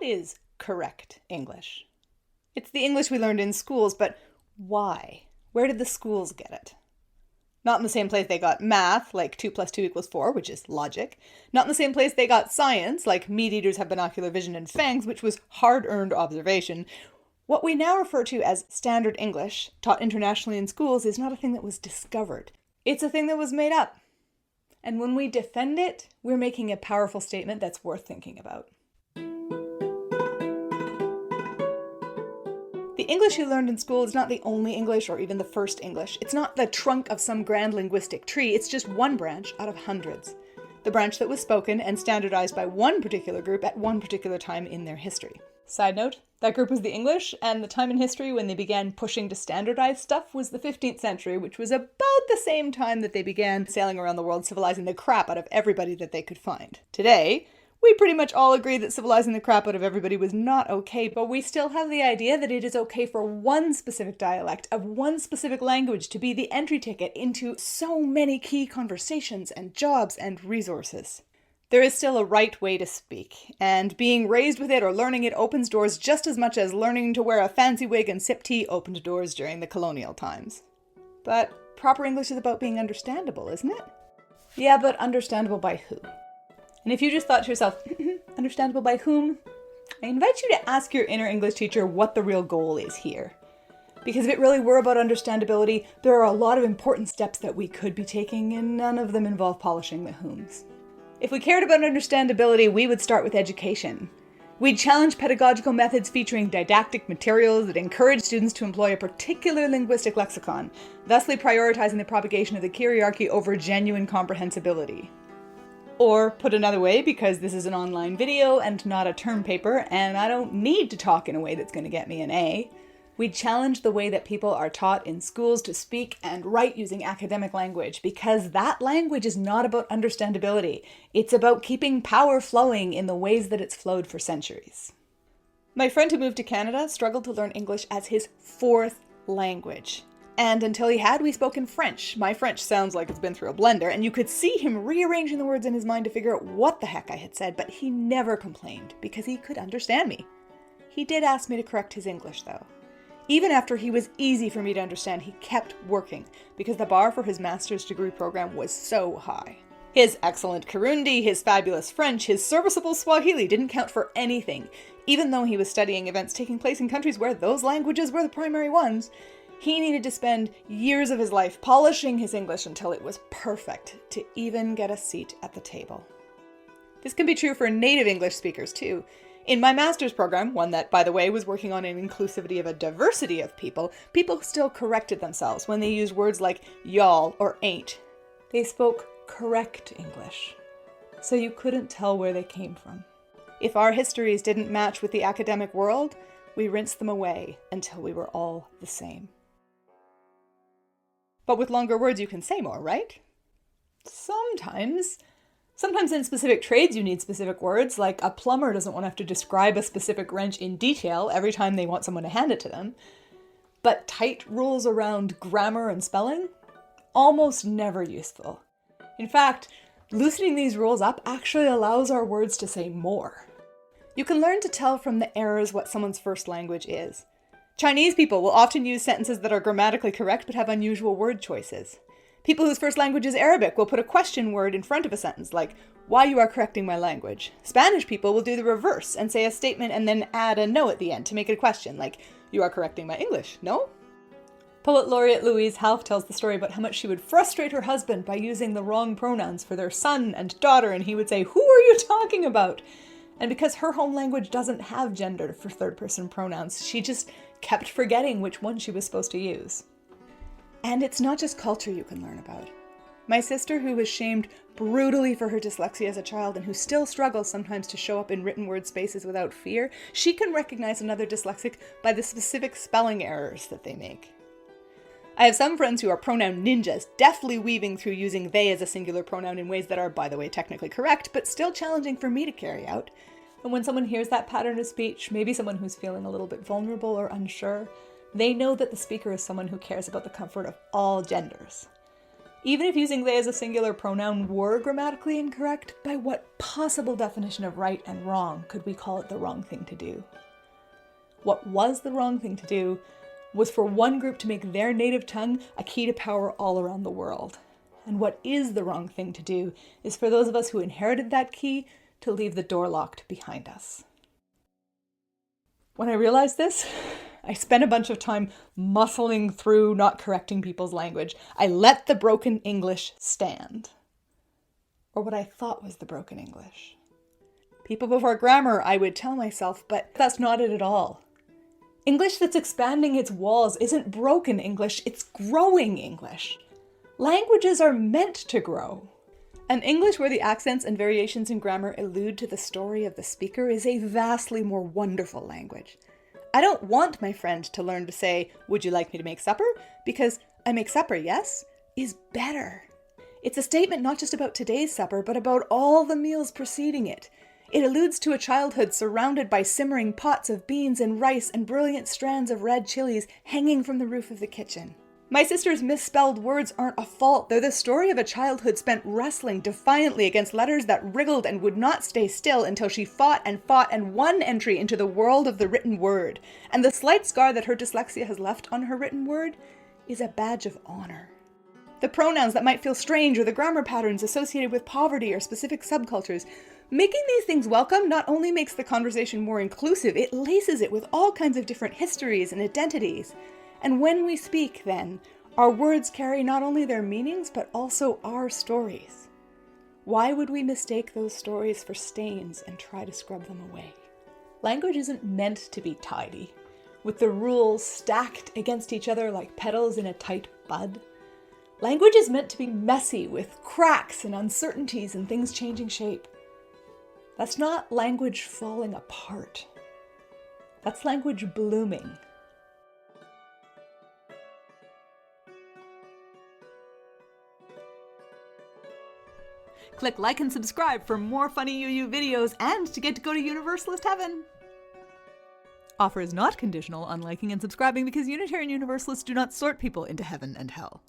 is correct English? It's the English we learned in schools, but why? Where did the schools get it? Not in the same place they got math, like 2 + 2 = 4, which is logic. Not in the same place they got science, like meat eaters have binocular vision and fangs, which was hard-earned observation. What we now refer to as standard English, taught internationally in schools, is not a thing that was discovered. It's a thing that was made up. And when we defend it, we're making a powerful statement that's worth thinking about. The English you learned in school is not the only English or even the first English. It's not the trunk of some grand linguistic tree. It's just one branch out of hundreds. The branch that was spoken and standardized by one particular group at one particular time in their history. Side note, that group was the English, and the time in history when they began pushing to standardize stuff was the 15th century, which was about the same time that they began sailing around the world civilizing the crap out of everybody that they could find. Today, we pretty much all agree that civilizing the crap out of everybody was not okay, but we still have the idea that it is okay for one specific dialect of one specific language to be the entry ticket into so many key conversations and jobs and resources. There is still a right way to speak, and being raised with it or learning it opens doors just as much as learning to wear a fancy wig and sip tea opened doors during the colonial times. But proper English is about being understandable, isn't it? Yeah, but understandable by who? And if you just thought to yourself, understandable by whom? I invite you to ask your inner English teacher what the real goal is here. Because if it really were about understandability, there are a lot of important steps that we could be taking, and none of them involve polishing the whom's. If we cared about understandability, we would start with education. We'd challenge pedagogical methods featuring didactic materials that encourage students to employ a particular linguistic lexicon, thusly prioritizing the propagation of the hierarchy over genuine comprehensibility. Or, put another way, because this is an online video and not a term paper, and I don't need to talk in a way that's going to get me an A, we challenge the way that people are taught in schools to speak and write using academic language, because that language is not about understandability. It's about keeping power flowing in the ways that it's flowed for centuries. My friend who moved to Canada struggled to learn English as his fourth language. And until he had, we spoke in French. My French sounds like it's been through a blender, and you could see him rearranging the words in his mind to figure out what the heck I had said, but he never complained, because he could understand me. He did ask me to correct his English, though. Even after he was easy for me to understand, he kept working, because the bar for his master's degree program was so high. His excellent Kirundi, his fabulous French, his serviceable Swahili didn't count for anything, even though he was studying events taking place in countries where those languages were the primary ones. He needed to spend years of his life polishing his English until it was perfect to even get a seat at the table. This can be true for native English speakers too. In my master's program, one that, by the way, was working on an inclusivity of a diversity of people still corrected themselves when they used words like y'all or ain't. They spoke correct English, so you couldn't tell where they came from. If our histories didn't match with the academic world, we rinsed them away until we were all the same. But with longer words you can say more, right? Sometimes in specific trades you need specific words, like a plumber doesn't want to have to describe a specific wrench in detail every time they want someone to hand it to them. But tight rules around grammar and spelling? Almost never useful. In fact, loosening these rules up actually allows our words to say more. You can learn to tell from the errors what someone's first language is. Chinese people will often use sentences that are grammatically correct but have unusual word choices. People whose first language is Arabic will put a question word in front of a sentence, like, why you are correcting my language. Spanish people will do the reverse and say a statement and then add a no at the end to make it a question, like, you are correcting my English, no? Poet laureate Louise Half tells the story about how much she would frustrate her husband by using the wrong pronouns for their son and daughter, and he would say, who are you talking about? And because her home language doesn't have gender for third-person pronouns, she just kept forgetting which one she was supposed to use. And it's not just culture you can learn about. My sister, who was shamed brutally for her dyslexia as a child and who still struggles sometimes to show up in written word spaces without fear, she can recognize another dyslexic by the specific spelling errors that they make. I have some friends who are pronoun ninjas, deftly weaving through using they as a singular pronoun in ways that are, by the way, technically correct, but still challenging for me to carry out. And when someone hears that pattern of speech, maybe someone who's feeling a little bit vulnerable or unsure, they know that the speaker is someone who cares about the comfort of all genders. Even if using they as a singular pronoun were grammatically incorrect, by what possible definition of right and wrong could we call it the wrong thing to do? What was the wrong thing to do was for one group to make their native tongue a key to power all around the world. And what is the wrong thing to do is for those of us who inherited that key to leave the door locked behind us. When I realized this, I spent a bunch of time muscling through not correcting people's language. I let the broken English stand. Or what I thought was the broken English. People before grammar, I would tell myself, but that's not it at all. English that's expanding its walls isn't broken English, it's growing English. Languages are meant to grow. An English where the accents and variations in grammar allude to the story of the speaker is a vastly more wonderful language. I don't want my friend to learn to say, "Would you like me to make supper?" because "I make supper, yes?" is better. It's a statement not just about today's supper, but about all the meals preceding it. It alludes to a childhood surrounded by simmering pots of beans and rice and brilliant strands of red chilies hanging from the roof of the kitchen. My sister's misspelled words aren't a fault. They're the story of a childhood spent wrestling defiantly against letters that wriggled and would not stay still until she fought and won entry into the world of the written word. And the slight scar that her dyslexia has left on her written word is a badge of honor. The pronouns that might feel strange or the grammar patterns associated with poverty or specific subcultures, making these things welcome not only makes the conversation more inclusive, it laces it with all kinds of different histories and identities. And when we speak, then, our words carry not only their meanings, but also our stories. Why would we mistake those stories for stains and try to scrub them away? Language isn't meant to be tidy, with the rules stacked against each other like petals in a tight bud. Language is meant to be messy, with cracks and uncertainties and things changing shape. That's not language falling apart. That's language blooming. Click like and subscribe for more funny UU videos and to get to go to Universalist Heaven. Offer is not conditional on liking and subscribing because Unitarian Universalists do not sort people into heaven and hell.